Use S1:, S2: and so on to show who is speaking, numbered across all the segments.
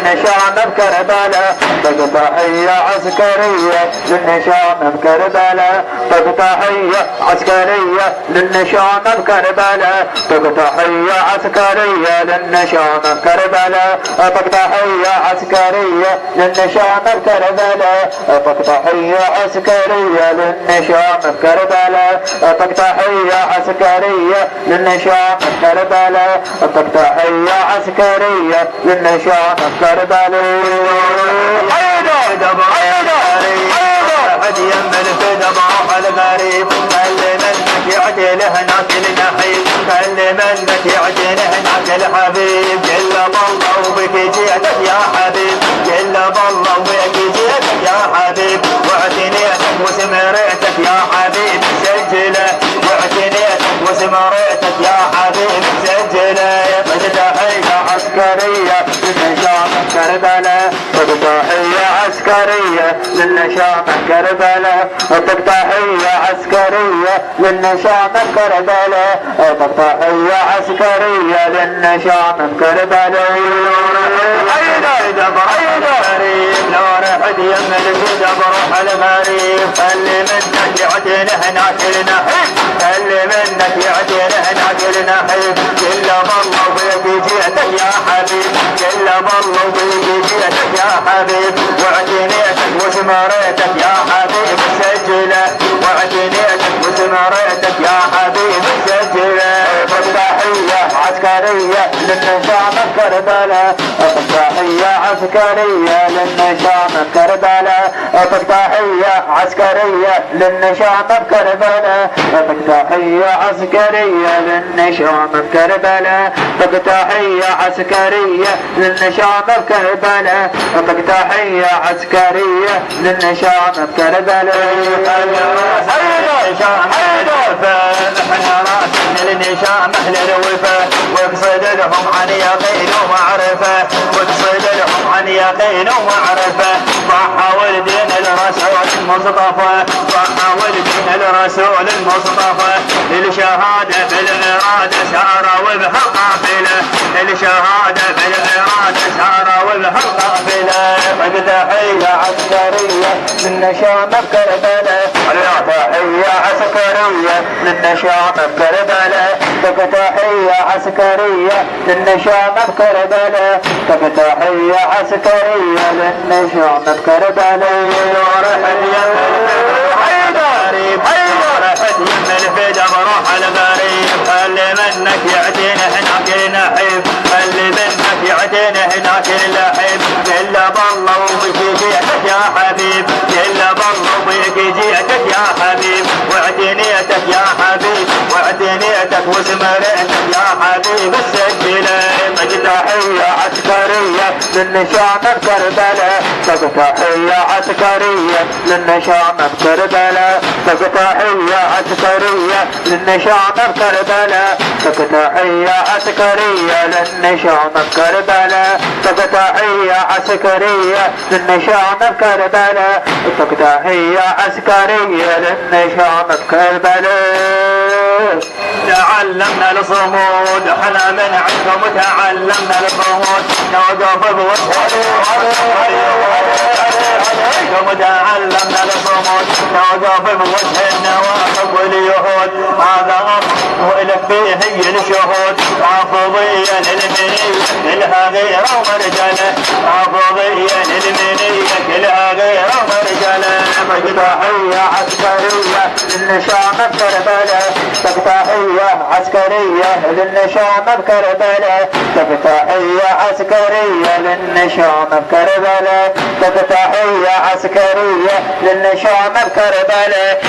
S1: للنشام بكربلاء تحية عسكرية للنشام بكربلاء تحية عسكرية للنشام بكربلاء تحية عسكرية للنشام بكربلاء تحية عسكرية للنشام بكربلاء تحية عسكرية للنشام بكربلاء تحية عسكرية للنشام بكربلاء تحية عسكرية للنشام بكربلاء يمن في دماغ الغريب خلي منك يعدل هناك النحيب خلي منك يعدل هناك الحبيب جل بالله وبك جيتك يا حبيب جل بالله وبك جيتك يا حبيب واعتنيتك وسمريتك يا حبيب سجله واعتنيتك وسمريتك يا حبيب سجله تحية عسكرية للنشام كربلاء تحية عسكرية للنشام كربلاء تحية عسكرية للنشام كربلاء تحية عسكرية للنشام كربلاء لو رحت يمن في دبر الغريب خلي منك يعدل هناك النحيب خلي منك يعدل هناك النحيب جل بالله وبيك جيتك يا حبيب جل بالله وبيك جيتك يا حبيب واعتنيتك وسمريتك يا حبيب سجله واعتنيتك وسمريتك يا حبيب سجله تحية عسكرية للنشام كربلاء تحية عسكرية للنشام كربلاء تحية عسكرية للنشام كربلاء تحية عسكرية للنشام كربلاء تحية عسكرية للنشام كربلاء تحية عسكرية للنشام كربلاء نحن راسنا للنشام اهل الوفا واقصد لهم عن يقين ومعرفه واقصد لهم عن يقين ومعرفه ضحى دين الرسول المصطفى ضحى دين الرسول المصطفى للشهاده بالاراده سار وبها قافله للشهاده بالاراده سار وبها قافله تحية عسكرية للنشام كربلاء تحية عسكرية للنشام كربلاء تحية عسكرية للنشام كربلاء تحية عسكرية للنشام كربلاء رحت يمن في دبر الغريب خلي منك يعدين هناك النحيب خلي منك يعدين هناك اللحيب جل بالله وبك جيتك يا حبيب جل بالله وبك جيتك يا حبيب واعتنيتك يا حبيب واعتنيتك وسمريتك يا حبيب السجله تحية عسكرية للنشام كربلاء تحية عسكرية للنشام كربلاء تحية عسكرية للنشام كربلاء تحية عسكرية للنشام كربلاء تحية عسكرية للنشام كربلاء تحية عسكرية للنشام كربلاء تعلمنا الصمود احنا من عندكم تعلمنا الصمود نوقف بوجه تعلمنا الصمود نوقف بوجه النواقب واليهود هذا امر والك فيه الشهود حافظيا للمنيه كلها غير مرجله حافظيا للمنيه كلها غير مرجله تحية عسكرية للنشام كربلاء تحية عسكرية للنشام كربلاء تحية عسكرية للنشام كربلاء تحية عسكرية للنشام كربلاء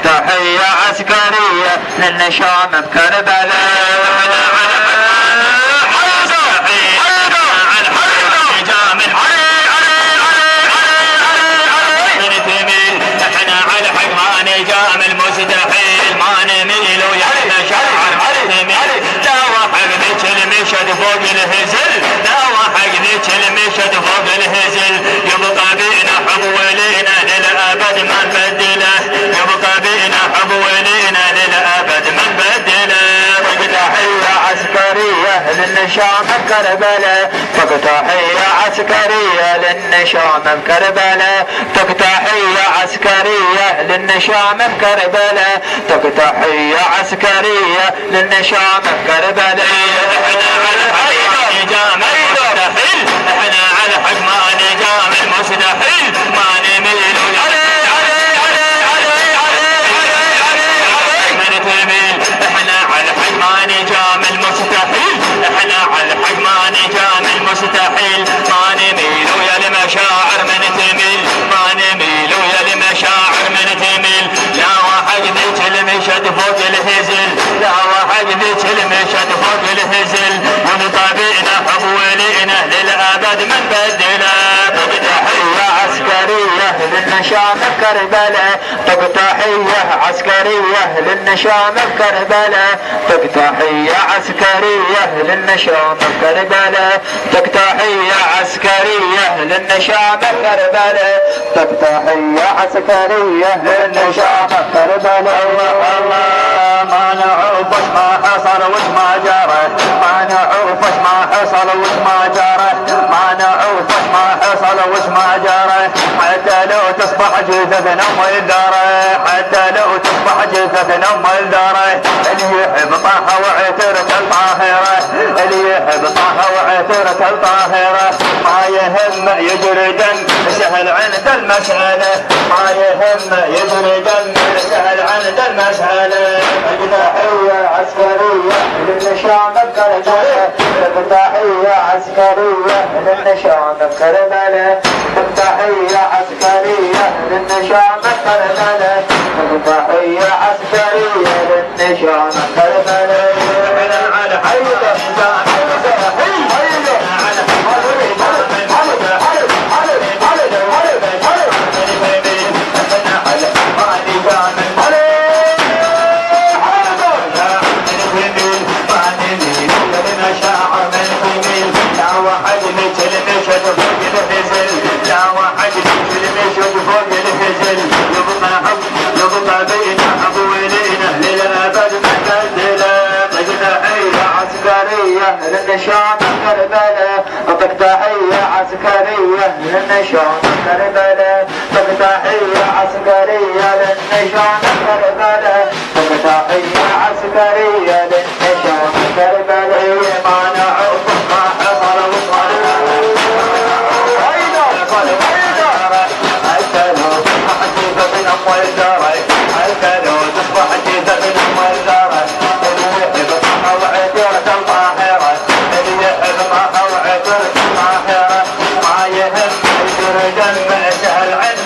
S1: تحية عسكرية للنشام كربلاء فوق الهزل لا وحق ذيك المشهد فوق الهزل يبقى بينا حب ولينا للأبد ما نبدله يبقى بينا حب ولينا للأبد ما نبدله تحية عسكرية للنشام بكربلاء تحية عسكرية للنشام بكربلاء تحية عسكرية للنشام بكربلاء تحية عسكرية للنشام بكربلاء احنا على حق ما نجام المستحيل ما نميل احنا على حق ما نجام المستحيل احنا على حق ما نجام المستحيل ما نميل ويا المشاعر من تميل ما نميل ويا المشاعر من تميل لا واحد ذيك المشهد فوق الهزل لا واحد ذيك المشهد فوق الهزل ونطابقنا حولينا للابد من بدله تحية عسكرية للنشام بكربلاء تحية عسكرية للنشام بكربلاء تحية عسكرية للنشام بكربلاء تحية عسكرية للنشام بكربلاء تحية عسكرية للنشام بكربلاء الله ما نعرف وش ما حصل وش ما جرى ما نعرف وش ما حصل وش ما جرى ما نعرف وش ما حصل وش ما جرى حتى لو تصبح جثثنا ام الدار حتى لو تصبح جثثنا ام الدار اللي يحب طه وعترة الطاهرة اللي يحب طه وعترة الطاهرة ما يهم يجري دم سهل عند المسألة ما يهم يجري دم سهل عند المسألة تحية عسكرية للنشام بكربلاء تحية عسكرية للنشام بكربلاء تحية عسكرية للنشام بكربلاء تحية عسكرية للنشام بكربلاء على حيدة للنشام بكربلاء تحية عسكرية للنشام بكربلاء تحية عسكرية للنشام بكربلاء تحية عسكرية للنشام بكربلاء ما نعرف ما حصل وصل حتى لو تصبح جثث من ام الدار حتى لو تصبح جثث من ام الدار اللي يحب طه وعترة الطاهرة اللي يحب طه وعترة الطاهرة ما يهم يجري دم سهل عند